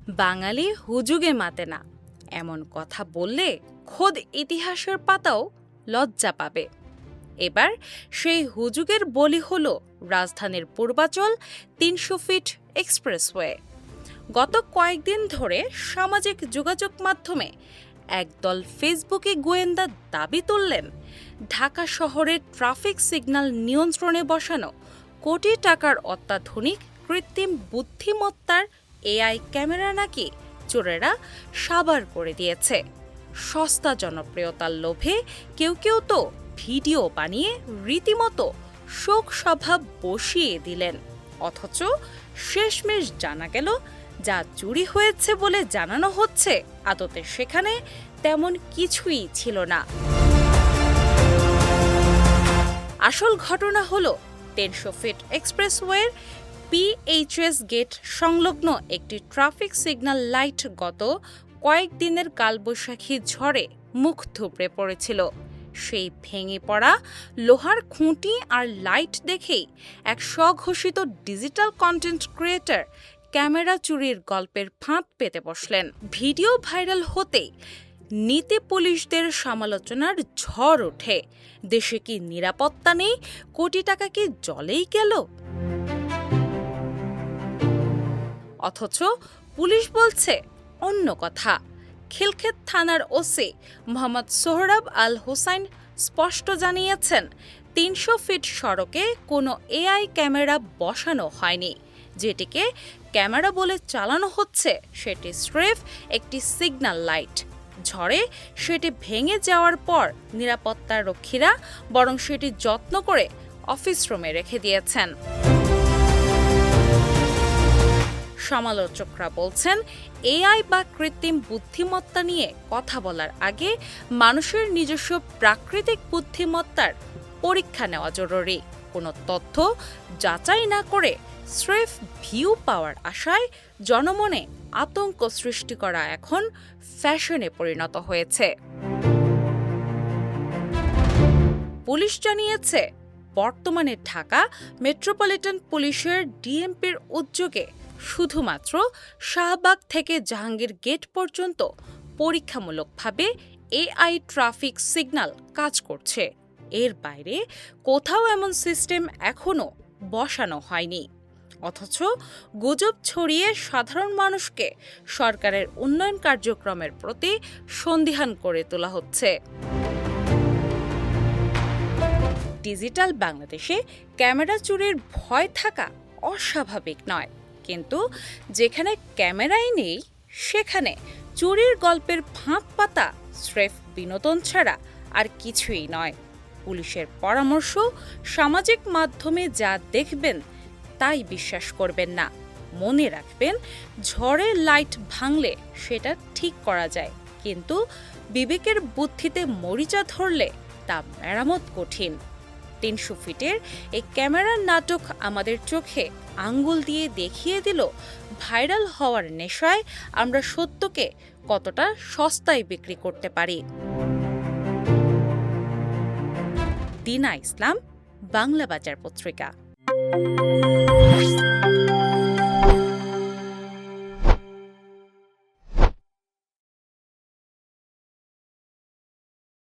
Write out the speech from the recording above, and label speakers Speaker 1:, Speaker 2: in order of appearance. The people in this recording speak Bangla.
Speaker 1: বাঙালি হুজুগে মাতে না এমন কথা বললে খোদ ইতিহাসের পাতাও লজ্জা পাবে। এবার সেই হুজুগের বলি হল রাজধানীর পূর্বাচল ৩০০ ফিট এক্সপ্রেসওয়ে। গত কয়েকদিন ধরে সামাজিক যোগাযোগ মাধ্যমে একদল ফেসবুকে গোয়েন্দা দাবি তুললেন ঢাকা শহরের ট্রাফিক সিগন্যাল নিয়ন্ত্রণে বসানো কোটি টাকার অত্যাধুনিক কৃত্রিম বুদ্ধিমত্তার এআই ক্যামেরা নাকি চোরেরা সাবার করে দিয়েছে। সস্তা জনপ্রিয়তার লোভে কেউ কেউ তো ভিডিও বানিয়ে রীতিমতো শোক সভা বসিয়ে দিলেন, অথচ শেষমেশ জানা গেল যা চুরি হয়েছে বলে জানানো হচ্ছে আদতে সেখানে তেমন কিছুই ছিল না। আসল ঘটনা হল ৩০০ ফিট এক্সপ্রেসওয়ের পিএইচএস গেট সংলগ্ন একটি ট্রাফিক সিগন্যাল লাইট গত কয়েকদিনের কালবৈশাখী ঝড়ে মুখ থুবড়ে পড়েছিল। সেই ভেঙে পড়া লোহার খুঁটি আর লাইট দেখেই এক স্বঘোষিত ডিজিটাল কন্টেন্ট ক্রিয়েটর ক্যামেরা চুরির গল্পের ফাঁদ পেতে বসলেন। ভিডিও ভাইরাল হতেই নীতি পুলিশদের সমালোচনার ঝড় ওঠে। দেশে কি নিরাপত্তা নেই? কোটি টাকা কি জলেই গেল? অথচ পুলিশ বলছে অন্য কথা। খিলক্ষেত থানার ওসি মোহাম্মদ সোহরাব আল হোসাইন স্পষ্ট জানিয়েছেন ৩০০ ফিট সড়কে কোনো এআই ক্যামেরা বসানো হয়নি। যেটিকে ক্যামেরা বলে চালানো হচ্ছে সেটি স্রেফ একটি সিগন্যাল লাইট। ঝড়ে সেটি ভেঙে যাওয়ার পর নিরাপত্তা রক্ষীরা বরং সেটি যত্ন করে অফিস রুমে রেখে দিয়েছেন। সমালোচকরা বলছেন এআই বা কৃত্রিম বুদ্ধিমত্তা নিয়ে কথা বলার আগে মানুষের নিজস্ব প্রাকৃতিক বুদ্ধিমত্তার পরীক্ষা নেওয়া জরুরি। কোনো তথ্য যাচাই না করে স্রেফ ভিউ পাওয়ার আশায় জনমনে আতঙ্ক সৃষ্টি করা এখন ফ্যাশনে পরিণত হয়েছে। পুলিশ জানিয়েছে বর্তমানে ঢাকা মেট্রোপলিটন পুলিশের ডিএমপির উদ্যোগে শুধুমাত্র শাহবাগ থেকে জাহাঙ্গীর গেট পর্যন্ত পরীক্ষামূলকভাবে এআই ট্রাফিক সিগন্যাল কাজ করছে। এর বাইরে কোথাও এমন সিস্টেম এখনও বসানো হয়নি। অথচ গুজব ছড়িয়ে সাধারণ মানুষকে সরকারের উন্নয়ন কার্যক্রমের প্রতি সন্দিহান করে তোলা হচ্ছে। ডিজিটাল বাংলাদেশে ক্যামেরা চুরির ভয় থাকা অস্বাভাবিক নয়, কিন্তু যেখানে ক্যামেরাই নেই সেখানে চুরির গল্পের ফাঁদ পাতা স্রেফ বিনোদন ছাড়া আর কিছুই নয়। পুলিশের পরামর্শ, সামাজিক মাধ্যমে যা দেখবেন তাই বিশ্বাস করবেন না। মনে রাখবেন, ঝড়ের লাইট ভাঙলে সেটা ঠিক করা যায়, কিন্তু বিবেকের বুদ্ধিতে মরিচা ধরলে তা মেরামত কঠিন। ৩০০ ফিটের এই ক্যামেরার নাটক আমাদের চোখে আঙ্গুল দিয়ে দেখিয়ে দিল ভাইরাল হওয়ার নেশায় আমরা সত্যকে কতটা সস্তায় বিক্রি করতে পারি। দিনা ইসলাম, বাংলা বাজার পত্রিকা।